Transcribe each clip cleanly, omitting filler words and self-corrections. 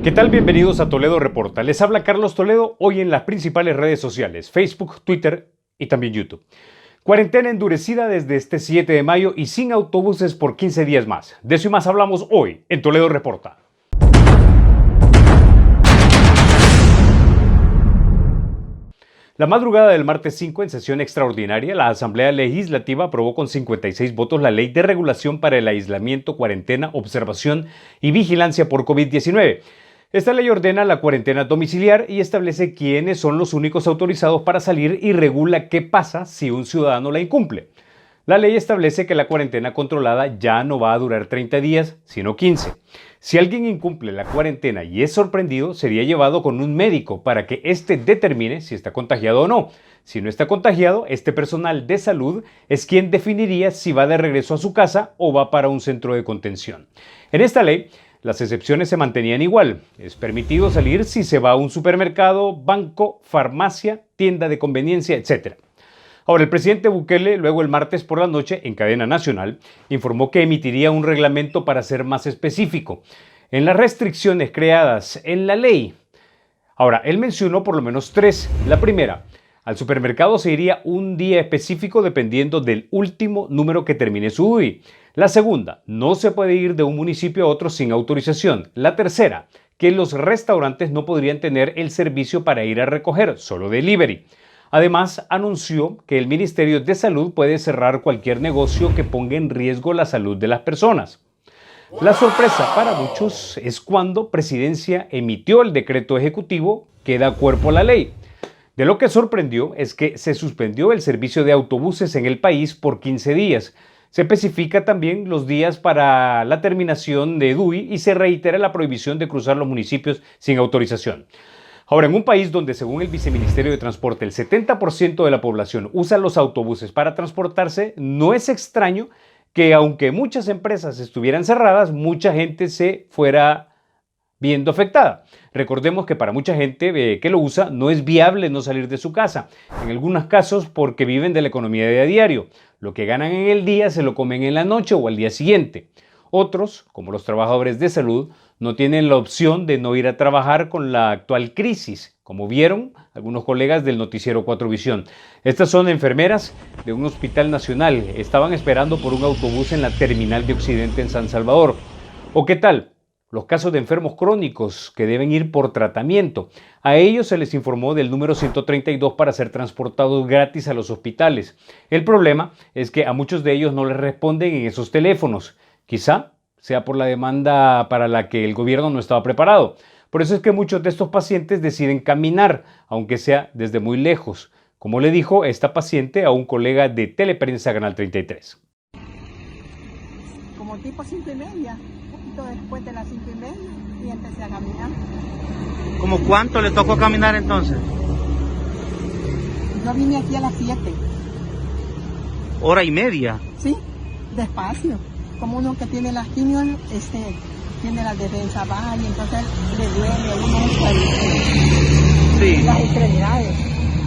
¿Qué tal? Bienvenidos a Toledo Reporta. Les habla Carlos Toledo, hoy en las principales redes sociales, Facebook, Twitter y también YouTube. Cuarentena endurecida desde este 7 de mayo y sin autobuses por 15 días más. De eso y más hablamos hoy en Toledo Reporta. La madrugada del martes 5, en sesión extraordinaria, la Asamblea Legislativa aprobó con 56 votos la Ley de Regulación para el Aislamiento, Cuarentena, Observación y Vigilancia por COVID-19. Esta ley ordena la cuarentena domiciliar y establece quiénes son los únicos autorizados para salir y regula qué pasa si un ciudadano la incumple. La ley establece que la cuarentena controlada ya no va a durar 30 días, sino 15. Si alguien incumple la cuarentena y es sorprendido, sería llevado con un médico para que éste determine si está contagiado o no. Si no está contagiado, este personal de salud es quien definiría si va de regreso a su casa o va para un centro de contención. En esta ley, las excepciones se mantenían igual. Es permitido salir si se va a un supermercado, banco, farmacia, tienda de conveniencia, etc. Ahora, el presidente Bukele, luego el martes por la noche, en cadena nacional, informó que emitiría un reglamento para ser más específico en las restricciones creadas en la ley. Ahora, él mencionó por lo menos tres. La primera, al supermercado se iría un día específico dependiendo del último número que termine su DUI. La segunda, no se puede ir de un municipio a otro sin autorización. La tercera, que los restaurantes no podrían tener el servicio para ir a recoger, solo delivery. Además, anunció que el Ministerio de Salud puede cerrar cualquier negocio que ponga en riesgo la salud de las personas. La sorpresa para muchos es cuando Presidencia emitió el decreto ejecutivo que da cuerpo a la ley. De lo que sorprendió es que se suspendió el servicio de autobuses en el país por 15 días. Se especifica también los días para la terminación de DUI y se reitera la prohibición de cruzar los municipios sin autorización. Ahora, en un país donde, según el Viceministerio de Transporte, el 70% de la población usa los autobuses para transportarse, no es extraño que, aunque muchas empresas estuvieran cerradas, mucha gente se fuera viendo afectada. Recordemos que para mucha gente que lo usa no es viable no salir de su casa, en algunos casos porque viven de la economía de a diario. Lo que ganan en el día se lo comen en la noche o al día siguiente. Otros, como los trabajadores de salud, no tienen la opción de no ir a trabajar con la actual crisis, como vieron algunos colegas del noticiero 4 Visión. Estas son enfermeras de un hospital nacional. Estaban esperando por un autobús en la terminal de Occidente en San Salvador. ¿O qué tal? Los casos de enfermos crónicos que deben ir por tratamiento. A ellos se les informó del número 132 para ser transportados gratis a los hospitales. El problema es que a muchos de ellos no les responden en esos teléfonos. Quizá sea por la demanda para la que el gobierno no estaba preparado. Por eso es que muchos de estos pacientes deciden caminar, aunque sea desde muy lejos, como le dijo esta paciente a un colega de Teleprensa Canal 33. Como tipo 5:30, un poquito después de las 5:30, y empecé a caminar. ¿Cómo cuánto le tocó caminar entonces? Yo vine aquí a las 7. ¿Hora y media? Sí, despacio. Como uno que tiene las quimios, tiene la defensa baja y entonces le duele a uno Sí. las extremidades.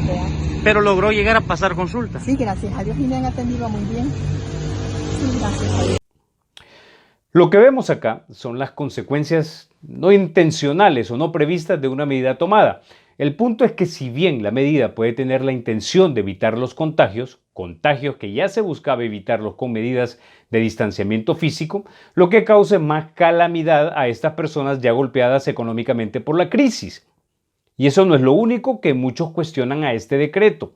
¿Verdad? Pero logró llegar a pasar consulta. Sí, gracias a Dios, y me han atendido muy bien. Sí, gracias a Dios. Lo que vemos acá son las consecuencias no intencionales o no previstas de una medida tomada. El punto es que si bien la medida puede tener la intención de evitar los contagios que ya se buscaba evitarlos con medidas de distanciamiento físico, lo que cause más calamidad a estas personas ya golpeadas económicamente por la crisis. Y eso no es lo único que muchos cuestionan a este decreto.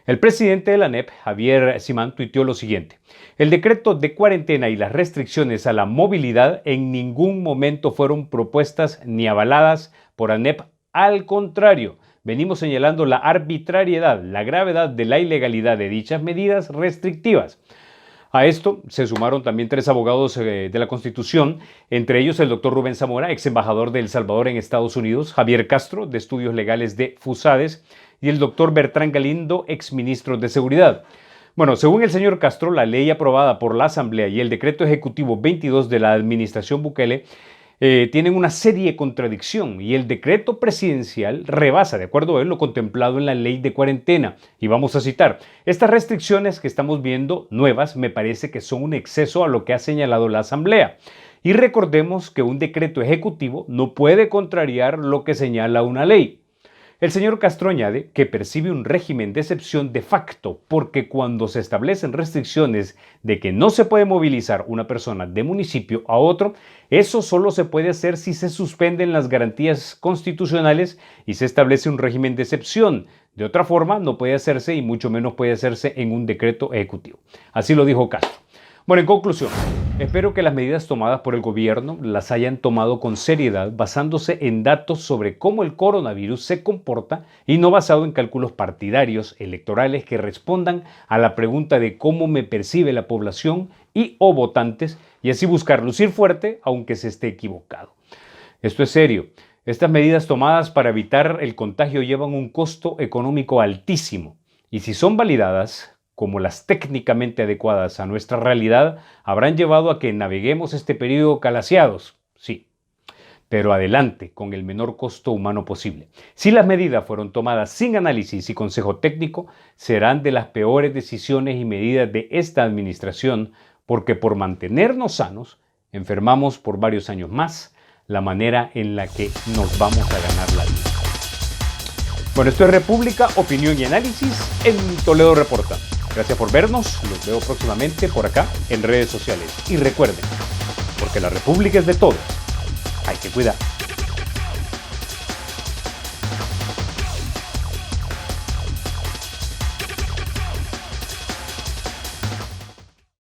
El presidente de la ANEP, Javier Simán, tuiteó lo siguiente: el decreto de cuarentena y las restricciones a la movilidad en ningún momento fueron propuestas ni avaladas por ANEP. Al contrario, venimos señalando la arbitrariedad, la gravedad de la ilegalidad de dichas medidas restrictivas. A esto se sumaron también 3 abogados de la Constitución, entre ellos el doctor Rubén Zamora, ex embajador de El Salvador en Estados Unidos, Javier Castro, de Estudios Legales de FUSADES, y el doctor Bertrán Galindo, ex ministro de Seguridad. Bueno, según el señor Castro, la ley aprobada por la Asamblea y el decreto ejecutivo 22 de la administración Bukele tienen una serie de contradicción y el decreto presidencial rebasa, de acuerdo a él, lo contemplado en la ley de cuarentena. Y vamos a citar: estas restricciones que estamos viendo nuevas me parece que son un exceso a lo que ha señalado la Asamblea. Y recordemos que un decreto ejecutivo no puede contrariar lo que señala una ley. El señor Castro añade que percibe un régimen de excepción de facto porque cuando se establecen restricciones de que no se puede movilizar una persona de municipio a otro, eso solo se puede hacer si se suspenden las garantías constitucionales y se establece un régimen de excepción. De otra forma, no puede hacerse y mucho menos puede hacerse en un decreto ejecutivo. Así lo dijo Castro. Bueno, en conclusión, espero que las medidas tomadas por el gobierno las hayan tomado con seriedad, basándose en datos sobre cómo el coronavirus se comporta y no basado en cálculos partidarios electorales que respondan a la pregunta de cómo me percibe la población y o votantes y así buscar lucir fuerte aunque se esté equivocado. Esto es serio. Estas medidas tomadas para evitar el contagio llevan un costo económico altísimo y si son validadas como las técnicamente adecuadas a nuestra realidad, habrán llevado a que naveguemos este periodo calaseados, sí, pero adelante con el menor costo humano posible. Si las medidas fueron tomadas sin análisis y consejo técnico, serán de las peores decisiones y medidas de esta administración, porque por mantenernos sanos, enfermamos por varios años más, la manera en la que nos vamos a ganar la vida. Bueno, esto es República, opinión y análisis en Toledo Reporta. Gracias por vernos, los veo próximamente por acá en redes sociales. Y recuerden, porque la República es de todos, hay que cuidar.